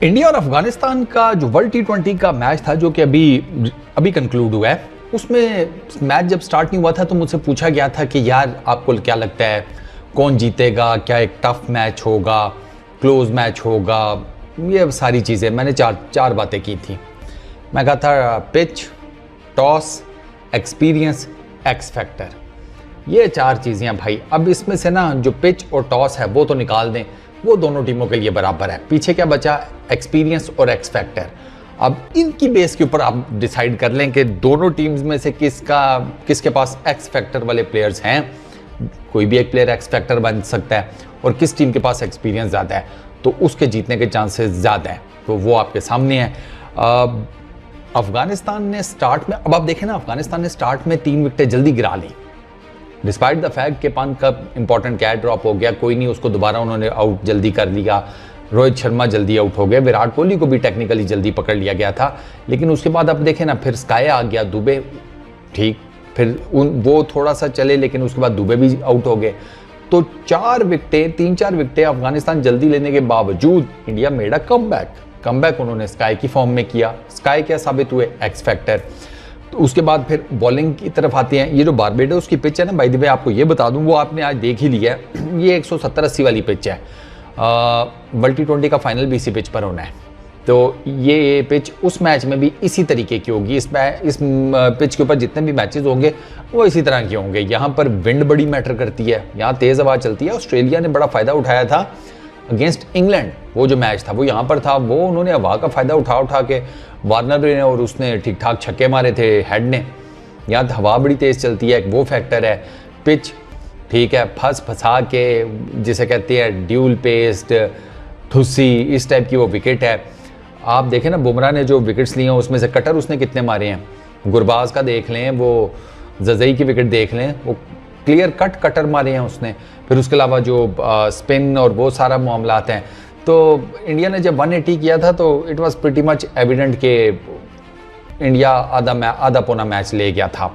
India और अफगानिस्तान का जो वर्ल्ड T20 का मैच था जो कि अभी कंक्लूड हुआ है, उसमें मैच जब स्टार्ट नहीं हुआ था तो मुझसे पूछा गया था कि यार आपको क्या लगता है कौन जीतेगा, क्या एक टफ मैच होगा, क्लोज मैच होगा, ये सारी चीज़ें मैंने चार बातें की थी। मैं कहा था pitch, toss, experience, x factor, ये चार चीज़ें हैं भाई। अब इसमें से ना जो पिच और टॉस है वो तो निकाल दें, वो दोनों टीमों के लिए बराबर है। पीछे क्या बचा? एक्सपीरियंस और एक्स फैक्टर। अब इनकी बेस के ऊपर आप डिसाइड कर लें कि दोनों टीम्स में से किसके पास एक्स फैक्टर वाले प्लेयर्स हैं। कोई भी एक प्लेयर एक्स फैक्टर बन सकता है और किस टीम के पास एक्सपीरियंस ज़्यादा है तो उसके जीतने के चांसेस ज़्यादा हैं, तो वो आपके सामने है। अफगानिस्तान ने स्टार्ट में, अब आप देखें ना, अफगानिस्तान ने स्टार्ट में 3 विकेटें जल्दी गिरा ली डिस्पाइट द फैक्ट कि पंत का इंपॉर्टेंट कैच ड्रॉप हो गया, कोई नहीं, उसको दोबारा उन्होंने आउट जल्दी कर लिया। रोहित शर्मा जल्दी आउट हो गए, विराट कोहली को भी टेक्निकली जल्दी पकड़ लिया गया था। लेकिन उसके बाद आप देखें ना, फिर स्काई आ गया, दुबे ठीक, फिर वो थोड़ा सा चले, लेकिन उसके बाद दुबे भी आउट हो गए। तो 3-4 विकेटें अफगानिस्तान जल्दी लेने के बावजूद इंडिया मेड अ कमबैक उन्होंने स्काई की फॉर्म में किया। स्काई क्या साबित हुए? X factor. तो उसके बाद फिर बॉलिंग की तरफ आते हैं। ये जो बारबेडोस की पिच है ना, बाय द वे आपको ये बता दूं, वो आपने आज देख ही लिया है, ये 170-80 वाली पिच है। वर्ल्ड T20 का फाइनल भी इसी पिच पर होना है, तो ये पिच उस मैच में भी इसी तरीके की होगी। इस पिच के ऊपर जितने भी मैचेस होंगे वो इसी तरह के होंगे। यहाँ पर विंड बड़ी मैटर करती है, यहाँ तेज़ हवा चलती है। ऑस्ट्रेलिया ने बड़ा फ़ायदा उठाया था अगेंस्ट इंग्लैंड, वो जो मैच था वो यहाँ पर था, वो उन्होंने हवा का फ़ायदा उठा के वार्नर ने और उसने ठीक ठाक छक्के मारे थे हेड ने। यहाँ हवा बड़ी तेज़ चलती है, वो फैक्टर है। पिच ठीक है, फंसा के जिसे कहते हैं ड्यूल पेस्ट, थुस्सी, इस टाइप की वो विकेट है। आप देखें ना, बुमराह ने जो विकेट्स लिए हैं उसमें से कटर उसने कितने मारे हैं। गुरबाज का देख लें, वो जजई की विकेट देख लें, वो क्लियर कट कटर मारे हैं उसने। फिर उसके अलावा जो स्पिन और वो सारा मामलात हैं। तो इंडिया ने जब 180 किया था तो it was pretty much evident कि इंडिया आधा पौना मैच ले गया था।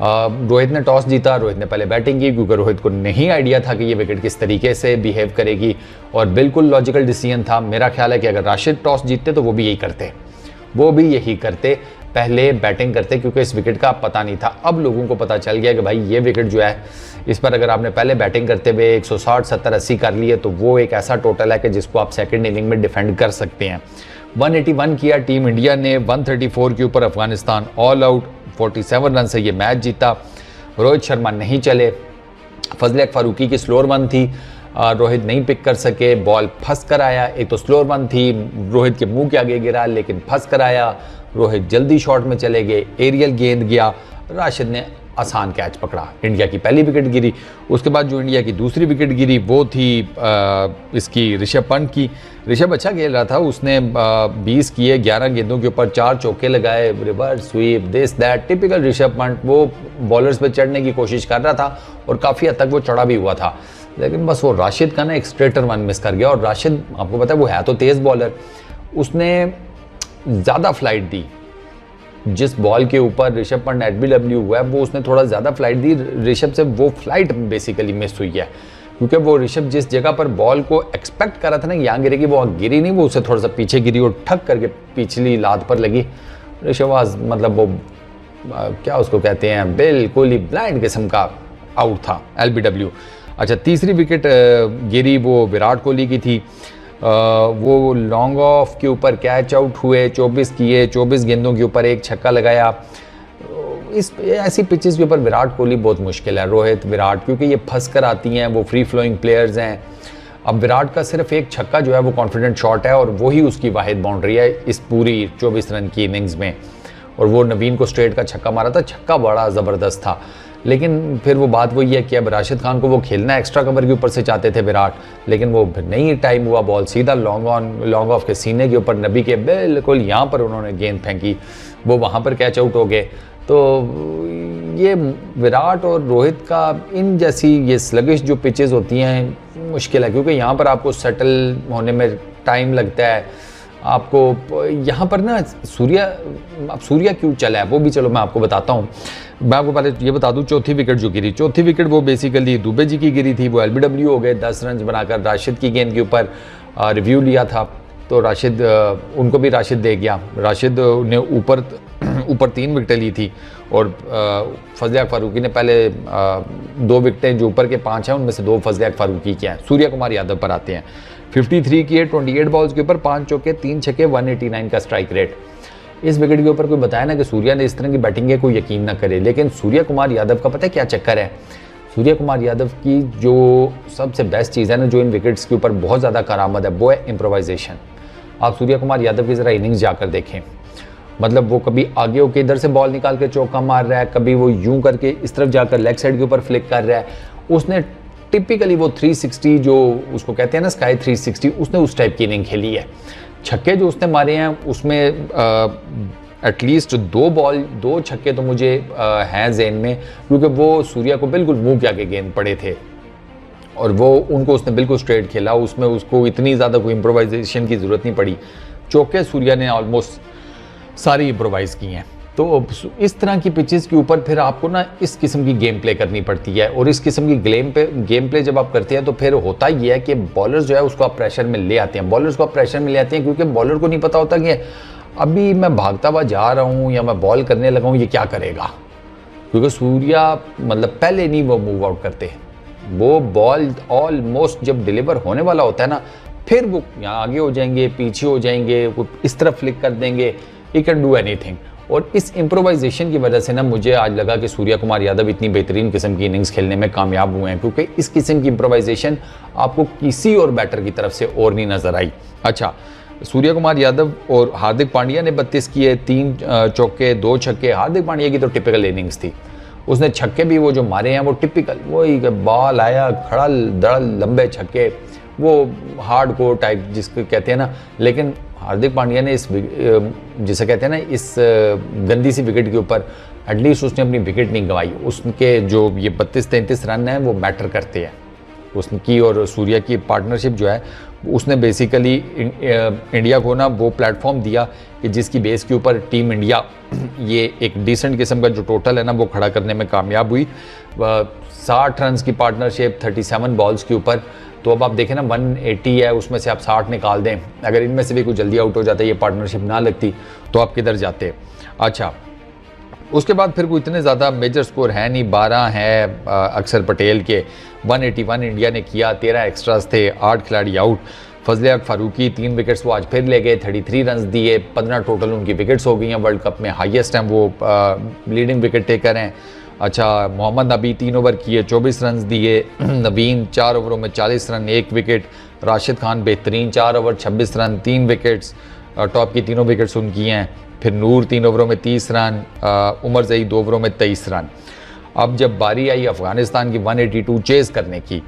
रोहित ने टॉस जीता, रोहित ने पहले बैटिंग की क्योंकि रोहित को नहीं आइडिया था कि ये विकेट किस तरीके से बिहेव करेगी, और बिल्कुल लॉजिकल डिसीजन था। मेरा ख्याल है कि अगर राशिद टॉस जीतते तो वो भी यही करते, पहले बैटिंग करते, क्योंकि इस विकेट का पता नहीं था। अब लोगों को पता चल गया कि भाई ये विकेट जो है, इस पर अगर आपने पहले बैटिंग करते हुए 160, 70, 80 कर लिए तो वो एक ऐसा टोटल है कि जिसको आप सेकंड इनिंग में डिफेंड कर सकते हैं। 181 किया टीम इंडिया ने, 134 के ऊपर अफगानिस्तान ऑल आउट, 47 रन से ये मैच जीता। रोहित शर्मा नहीं चले, फजल फारूकी की स्लोअर वन थी, रोहित नहीं पिक कर सके, बॉल फंस कर आया। एक तो स्लोअर वन थी, रोहित के मुंह के आगे गिरा लेकिन फंस कर आया। रोहित जल्दी शॉट में चले गए, एरियल गेंद गया, राशिद ने आसान कैच पकड़ा, इंडिया की पहली विकेट गिरी। उसके बाद जो इंडिया की दूसरी विकेट गिरी वो थी इसकी ऋषभ पंत की। ऋषभ अच्छा खेल रहा था, उसने 20 किए, 11 गेंदों के ऊपर 4 चौके लगाए, reverse sweep, this that, typical Rishabh Pant. वो बॉलर्स पे चढ़ने की कोशिश कर रहा था और काफ़ी हद तक वो चढ़ा भी हुआ था, लेकिन बस वो राशिद का ना एक स्ट्रेटर वन मिस कर गया। और राशिद आपको पता है वो है तो तेज़ बॉलर, उसने ज़्यादा फ्लाइट दी। जिस बॉल के ऊपर ऋषभ पंत एलबीडब्ल्यू हुआ है वो उसने थोड़ा ज़्यादा फ्लाइट दी, ऋषभ से वो फ्लाइट बेसिकली मिस हुई है, क्योंकि वो ऋषभ जिस जगह पर बॉल को एक्सपेक्ट कर रहा था ना यहाँ गिरेगी, वो गिरी नहीं, वो उससे थोड़ा सा पीछे गिरी और ठक करके पिछली लात पर लगी। ऋषभ आज मतलब वो क्या उसको कहते हैं, बिल्कुल ही ब्लाइंड किस्म का आउट था, एलबीडब्ल्यू। अच्छा, तीसरी विकेट गिरी वो विराट कोहली की थी। वो लॉन्ग ऑफ के ऊपर कैच आउट हुए, 24 किए, 24 गेंदों के ऊपर एक छक्का लगाया। ऐसी पिचेस के ऊपर विराट कोहली बहुत मुश्किल है, रोहित विराट, क्योंकि ये फंस कर आती हैं, वो फ्री फ्लोइंग प्लेयर्स हैं। अब विराट का सिर्फ एक छक्का जो है वो कॉन्फिडेंट शॉट है और वही उसकी वाहिद बाउंड्री है इस पूरी 24 रन की इनिंग्स में, और वो नवीन को स्ट्रेट का छक्का मारा था, छक्का बड़ा ज़बरदस्त था। लेकिन फिर वो बात वही है कि अब राशिद खान को वो खेलना एक्स्ट्रा कवर के ऊपर से चाहते थे विराट, लेकिन वो नहीं टाइम हुआ, बॉल सीधा लॉन्ग ऑफ के सीने के ऊपर नबी के बिल्कुल यहाँ पर उन्होंने गेंद फेंकी, वो वहाँ पर कैच आउट हो गए। तो ये विराट और रोहित का इन जैसी ये स्लगिश जो पिचेस होती हैं मुश्किल है, क्योंकि यहाँ पर आपको सेटल होने में टाइम लगता है। आपको यहाँ पर ना सूर्या क्यों चला है वो भी चलो मैं आपको बताता हूँ। मैं आपको पहले ये बता दूं, चौथी विकेट जो गिरी, चौथी विकेट वो बेसिकली दुबे जी की गिरी थी, वो एलबीडब्ल्यू हो गए 10 रन बनाकर। राशिद की गेंद के ऊपर रिव्यू लिया था, तो राशिद उनको भी राशिद दे गया। राशिद ने ऊपर 3 विकेटें ली थी और फजल हक फारूकी ने पहले 2 विकेटें जो ऊपर के 5 हैं उनमें से 2 फजल हक फारूकी के हैं। सूर्या कुमार यादव पर आते हैं। 53 किए, 28 बॉल्स के ऊपर 5 चौके, 3 छक्के, 189 का स्ट्राइक रेट। इस विकेट के ऊपर कोई बताया ना कि सूर्या ने इस तरह की बैटिंग है, कोई यकीन ना करे। लेकिन सूर्या कुमार यादव का पता है क्या चक्कर है? सूर्या कुमार यादव की जो सबसे बेस्ट चीज़ है ना, जो इन विकेट्स के ऊपर बहुत ज़्यादा कारामद है, वो है इम्प्रोवाइजेशन। आप सूर्या कुमार यादव की ज़रा इनिंग्स जाकर देखें, मतलब वो कभी आगे होकर इधर से बॉल निकाल के चौका मार रहा है, कभी वो यूं करके इस तरफ जाकर लेग साइड के ऊपर फ्लिक कर रहा है। उसने टिपिकली वो 360 जो उसको कहते हैं ना, स्काई 360, उसने उस टाइप की इनिंग खेली है। छक्के जो उसने मारे हैं उसमें एटलीस्ट 2 छक्के तो मुझे हैं ज़हन में, क्योंकि वो सूर्या को बिल्कुल मुंह के आगे गेंद पड़े थे और वो उनको उसने बिल्कुल स्ट्रेट खेला। उसमें उसको इतनी ज़्यादा कोई इम्प्रोवाइजेशन की ज़रूरत नहीं पड़ी। चौके सूर्या ने ऑलमोस्ट सारी इम्प्रोवाइज़ की हैं। तो इस तरह की पिचेस के ऊपर फिर आपको ना इस किस्म की गेम प्ले करनी पड़ती है, और इस किस्म की गेम प्ले जब आप करते हैं तो फिर होता ये है कि बॉलर्स जो है उसको आप प्रेशर में ले आते हैं। बॉलर्स को आप प्रेशर में ले आते हैं क्योंकि बॉलर को नहीं पता होता कि अभी मैं भागता हुआ जा रहा हूँ या मैं बॉल करने लगा हूँ, ये क्या करेगा। क्योंकि सूर्या मतलब पहले नहीं वो मूव आउट करते, वो बॉल ऑलमोस्ट जब डिलीवर होने वाला होता है ना, फिर वो यहाँ आगे हो जाएंगे, पीछे हो जाएंगे, वो इस तरफ फ्लिक कर देंगे, ही कैन डू एनीथिंग। और इस इम्प्रोवाइजेशन की वजह से ना मुझे आज लगा कि सूर्या कुमार यादव इतनी बेहतरीन किस्म की इनिंग्स खेलने में कामयाब हुए हैं, क्योंकि इस किस्म की इम्प्रोवाइजेशन आपको किसी और बैटर की तरफ से और नहीं नजर आई। अच्छा, सूर्या कुमार यादव और हार्दिक पांड्या ने 32 किए, 3 चौके, 2 छक्के। हार्दिक पांड्या की तो टिपिकल इनिंग्स थी, उसने छक्के भी वो जो मारे हैं वो टिपिकल वही बॉल आया, खड़ल दड़ल लंबे छक्के, वो हार्ड कोर टाइप जिसको कहते हैं ना। लेकिन हार्दिक पांड्या ने इस जिसे कहते हैं ना, इस गंदी सी विकेट के ऊपर एटलीस्ट उसने अपनी विकेट नहीं गंवाई। उसके जो ये 32-33 रन हैं वो मैटर करते हैं। उसकी और सूर्या की पार्टनरशिप जो है उसने बेसिकली इंडिया को ना वो प्लेटफॉर्म दिया कि जिसकी बेस के ऊपर टीम इंडिया ये एक डिसेंट किस्म का जो टोटल है ना वो खड़ा करने में कामयाब हुई। 60 रन की पार्टनरशिप 37 बॉल्स के ऊपर। तो अब आप देखें ना 180 है, उसमें से आप 60 निकाल दें, अगर इनमें से भी कोई जल्दी आउट हो जाता है, ये पार्टनरशिप ना लगती तो आप किधर जाते। अच्छा, उसके बाद फिर कोई इतने ज़्यादा मेजर स्कोर है नहीं, 12 हैं अक्षर पटेल के, 181 इंडिया ने किया, 13 एक्स्ट्रास थे, 8 खिलाड़ी आउट। फजल हक फारूकी 3 विकेट्स वो आज फिर ले गए, 33 रन दिए, 15 टोटल उनकी विकेट्स हो गई हैं, वर्ल्ड कप में हाईएस्ट हैं वो, लीडिंग विकेट टेकर हैं। अच्छा, मोहम्मद नबी 3 ओवर किए, 24 रन दिए। नवीन 4 ओवरों में 40 रन, 1 विकेट। राशिद खान बेहतरीन 4 ओवर 26 रन, 3 विकेट्स, टॉप की तीनों विकेट्स उनकी हैं। फिर नूर 3 ओवरों में 30 रन, उमर ज़ई 2 ओवरों में 23 रन। अब जब बारी आई अफगानिस्तान की 182 चेज़ करने की,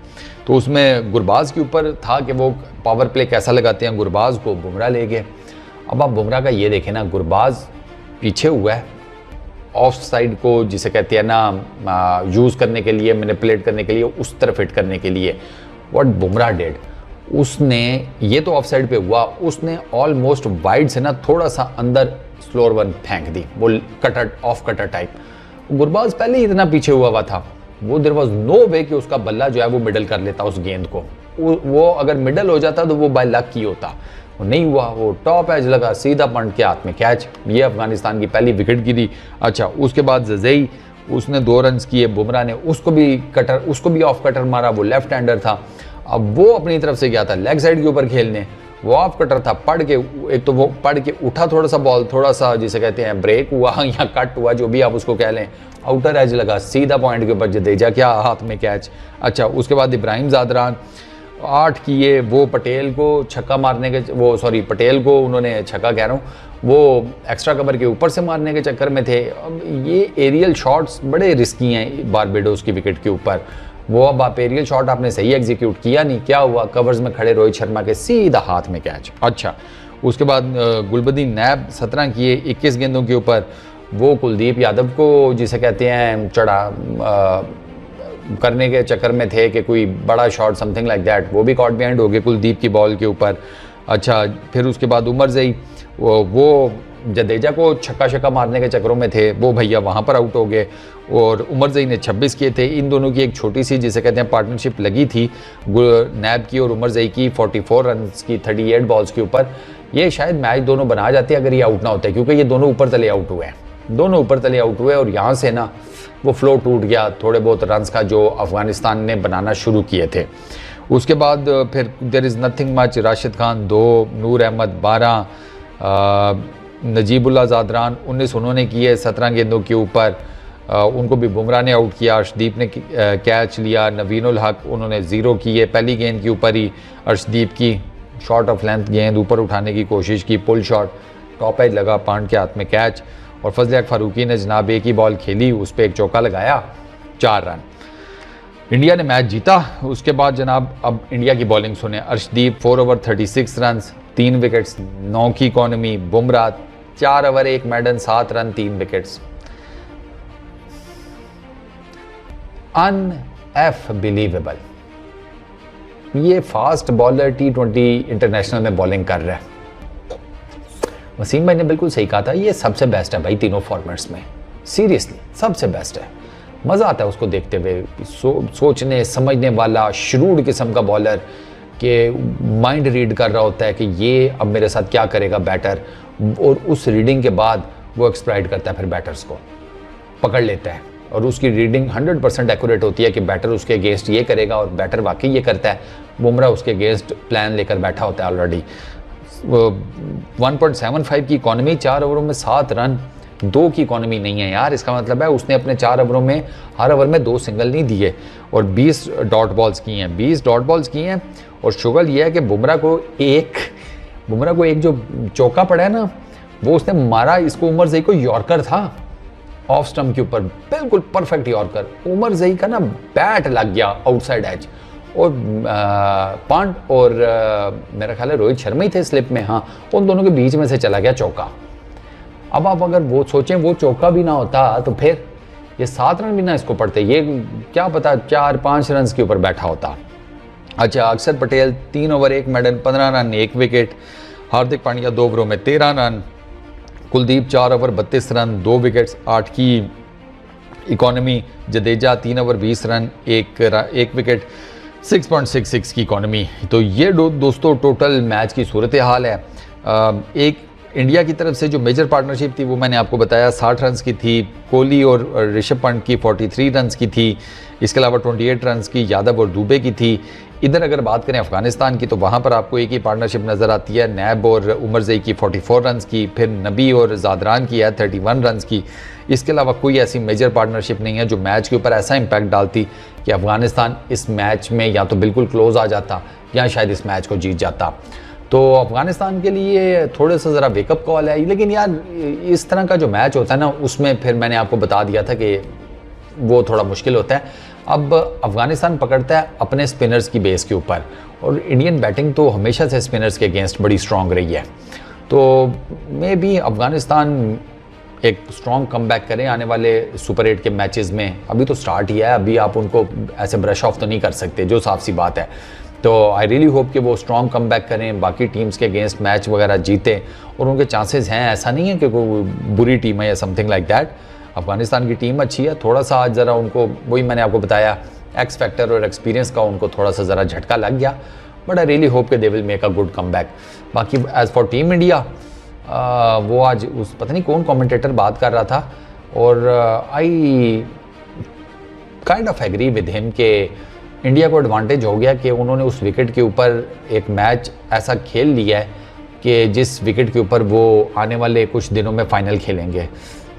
तो उसमें गुरबाज के ऊपर था कि वो पावर प्ले कैसा लगाते हैं। गुरबाज को बुमराह ले गए। अब आप बुमराह का ये देखें ना, गुरबाज पीछे हुआ है, ऑफ साइड को जिसे कहते हैं ना यूज़ करने के लिए, मैनिपुलेट करने के लिए, उस तरफ हिट करने के लिए। व्हाट बुमराह डिड, उसने ये तो ऑफ साइड पे हुआ, उसने ऑलमोस्ट वाइड से ना थोड़ा सा अंदर स्लोअर वन फेंक दी, वो cutter off cutter type. Gurbaz पहले ही इतना पीछे हुआ था, वो देयर वाज नो वे कि उसका बल्ला जो है वो मिडल कर लेता उस गेंद को। वो अगर मिडल हो जाता तो वो बाय लक की होता, वो नहीं हुआ, वो टॉप एज लगा, सीधा पंट के हाथ में कैच। ये अफगानिस्तान की पहली विकेट गिरी। अच्छा, उसके बाद जज़ई उसने 2 रन किए, बुमराह ने उसको भी ऑफ कटर मारा, वो लेफ्ट हैंडर था। अब वो अपनी तरफ से गया था लेग साइड के ऊपर खेलने, वो ऑफ कटर था, पढ़ के एक तो वो पढ़ के उठा, थोड़ा सा बॉल थोड़ा सा जिसे कहते हैं ब्रेक हुआ या कट हुआ, जो भी आप उसको कह लें, आउटर एज लगा, सीधा पॉइंट के ऊपर जडेजा क्या हाथ में कैच। अच्छा, उसके बाद इब्राहिम ज़ादरान 8 किए, वो पटेल को छक्का मारने के पटेल को उन्होंने छक्का कह रहा हूँ, वो एक्स्ट्रा कवर के ऊपर से मारने के चक्कर में थे। अब ये एरियल शॉट्स बड़े रिस्की हैं बारबेडोस की विकेट के ऊपर। वो अब आप एरियल शॉट आपने सही एग्जीक्यूट किया नहीं, क्या हुआ, कवर्स में खड़े रोहित शर्मा के सीधा हाथ में कैच। अच्छा, उसके बाद गुलबदीन नैब 17 किए 21 गेंदों के ऊपर, वो कुलदीप यादव को जिसे कहते हैं चढ़ा करने के चक्कर में थे कि कोई बड़ा शॉट समथिंग लाइक दैट, वो भी कॉट बिहाइंड हो गए कुलदीप की बॉल के ऊपर। अच्छा, फिर उसके बाद उमर ज़ई वो जडेजा को छक्का छक्का मारने के चक्करों में थे, वो भैया वहाँ पर आउट हो गए और उमर ज़ई ने 26 किए थे। इन दोनों की एक छोटी सी जिसे कहते हैं पार्टनरशिप लगी थी नैब की और उमर ज़ई की 44 रन की 38 बॉल्स के ऊपर। ये शायद मैच दोनों बना जाते अगर ये आउट ना होते, क्योंकि ये दोनों ऊपर तले आउट हुए हैं, दोनों ऊपर तले आउट हुए और यहाँ से ना वो फ्लो टूट गया थोड़े बहुत रन्स का जो अफ़गानिस्तान ने बनाना शुरू किए थे। उसके बाद फिर there is nothing much, Rashid Khan 2, Noor Ahmad 12, Najibullah Zadran 19 उन्होंने किए 17 गेंदों के ऊपर, उनको भी बुमराह ने आउट किया। अर्शदीप ने कैच लिया, नवीन उल हक उन्होंने 0 किए, पहली गेंद के ऊपर ही अर्शदीप की शॉर्ट ऑफ लेंथ गेंद ऊपर उठाने की कोशिश की, पुल शॉट, टॉप एज लगा, पांड के हाथ में कैच और फजल हक फारूकी ने जनाब एक ही बॉल खेली, उस पर एक चौका लगाया, 4 रन, इंडिया ने मैच जीता। उसके बाद जनाब अब इंडिया की बॉलिंग सुने। अर्शदीप 4 ओवर 36 रन, 3 विकेट्स, 9 की economy. Bumrah 4 over 1 maiden, 7 run, 3 wickets. Unbelievable, ये फास्ट बॉलर T20 इंटरनेशनल में बॉलिंग कर रहा है। वसीम भाई ने बिल्कुल सही कहा था, ये सबसे बेस्ट है भाई तीनों फॉर्मेट्स में, सीरियसली सबसे बेस्ट है। मज़ा आता है उसको देखते हुए, सोचने समझने वाला श्रूड किस्म का बॉलर के माइंड रीड कर रहा होता है कि ये अब मेरे साथ क्या करेगा बैटर, और उस रीडिंग के बाद वो एक्सप्लॉइट करता है, फिर बैटर्स को पकड़ लेता है और उसकी रीडिंग 100% एक्यूरेट होती है कि बैटर उसके अगेंस्ट ये करेगा और बैटर वाकई ये करता है। बुमराह उसके अगेंस्ट प्लान लेकर बैठा होता है ऑलरेडी। 1.75 की इकॉनमी, 4 ओवरों में 7 रन, 2 की इकॉनमी नहीं है यार, इसका मतलब है उसने अपने 4 ओवरों में हर ओवर में 2 सिंगल नहीं दिए और 20 डॉट बॉल्स की हैं, 20 डॉट बॉल्स की हैं। और शुगल ये है कि बुमराह को एक जो चौका पड़ा है ना, वो उसने मारा, इसको उमर ज़ई को यॉर्कर था ऑफ स्टंप के ऊपर, बिल्कुल परफेक्ट यॉर्कर। उमर ज़ई का ना बैट लग गया आउटसाइड एज और पांड और मेरा ख्याल है रोहित शर्मा ही थे स्लिप में, हाँ, उन दोनों के बीच में से चला गया चौका। अब आप अगर वो सोचें वो चौका भी ना होता तो फिर ये 7 रन भी ना इसको पड़ते, ये क्या पता 4-5 रन के ऊपर बैठा होता। अच्छा, Akshar Patel 3 over 1 maiden, 15 run, 1 wicket. Hardik Pandya 2 ओवरों में 13 run. Kuldeep 4 over 32 run, 2 wickets, 8 की economy. Jadeja 3 over 20 run, 1 wicket, 6.66 की इकॉनमी। तो ये दोस्तों टोटल मैच की सूरत हाल है। एक इंडिया की तरफ से जो मेजर पार्टनरशिप थी वो मैंने आपको बताया 60 रन की थी, कोहली और ऋषभ पंत की 43 रन की थी, इसके अलावा 28 रन की यादव और दुबे की थी। इधर अगर बात करें अफगानिस्तान की तो वहाँ पर आपको एक ही पार्टनरशिप नज़र आती है, नैब और उमर ज़ई की 44 रन की, फिर नबी और ज़ादरान की है 31 रन की। इसके अलावा कोई ऐसी मेजर पार्टनरशिप नहीं है जो मैच के ऊपर ऐसा इम्पैक्ट डालती कि अफगानिस्तान इस मैच में या तो बिल्कुल क्लोज आ जाता या शायद इस मैच को जीत जाता। तो अफगानिस्तान के लिए थोड़ा सा ज़रा वेकअप कॉल है। लेकिन यार इस तरह का जो मैच होता है ना, उसमें फिर मैंने आपको बता दिया था कि वो थोड़ा मुश्किल होता है। अब अफगानिस्तान पकड़ता है अपने स्पिनर्स की बेस के ऊपर, और इंडियन बैटिंग तो हमेशा से स्पिनर्स के अगेंस्ट बड़ी स्ट्रॉन्ग रही है। तो मे बी अफगानिस्तान एक स्ट्रॉन्ग कमबैक करें आने वाले सुपर 8 के मैचेस में। अभी तो स्टार्ट ही है, अभी आप उनको ऐसे ब्रश ऑफ तो नहीं कर सकते, जो साफ सी बात है। तो आई रियली होप कि वो स्ट्रॉन्ग कमबैक करें, बाकी टीम्स के अगेंस्ट मैच वगैरह जीते, और उनके चांसेस हैं, ऐसा नहीं है कि कोई बुरी टीम है या समथिंग लाइक दैट। अफगानिस्तान की टीम अच्छी है, थोड़ा सा आज ज़रा उनको, वही मैंने आपको बताया, एक्स फैक्टर और एक्सपीरियंस का उनको थोड़ा सा ज़रा झटका लग गया, बट आई रियली होप कि they will make a good comeback. बाकी एज़ फॉर टीम इंडिया, वो आज उस पता नहीं कौन कमेंटेटर बात कर रहा था, और I kind of agree with him कि इंडिया को एडवांटेज हो गया कि उन्होंने उस विकेट के ऊपर एक मैच ऐसा खेल लिया है कि जिस विकेट के ऊपर वो आने वाले कुछ दिनों में फाइनल खेलेंगे।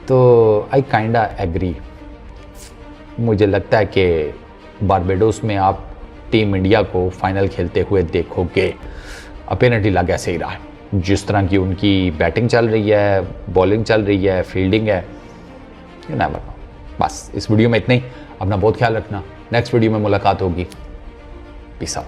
तो आई काइंडा एग्री। मुझे लगता है कि बारबेडोस में आप टीम इंडिया को फाइनल खेलते हुए देखोगे। अपेरेंटली लग ऐसे ही रहा है, जिस तरह की उनकी बैटिंग चल रही है, बॉलिंग चल रही है, फील्डिंग है, यू नेवर नो। बस इस वीडियो में इतना ही। अपना बहुत ख्याल रखना, नेक्स्ट वीडियो में मुलाकात होगी। Peace out.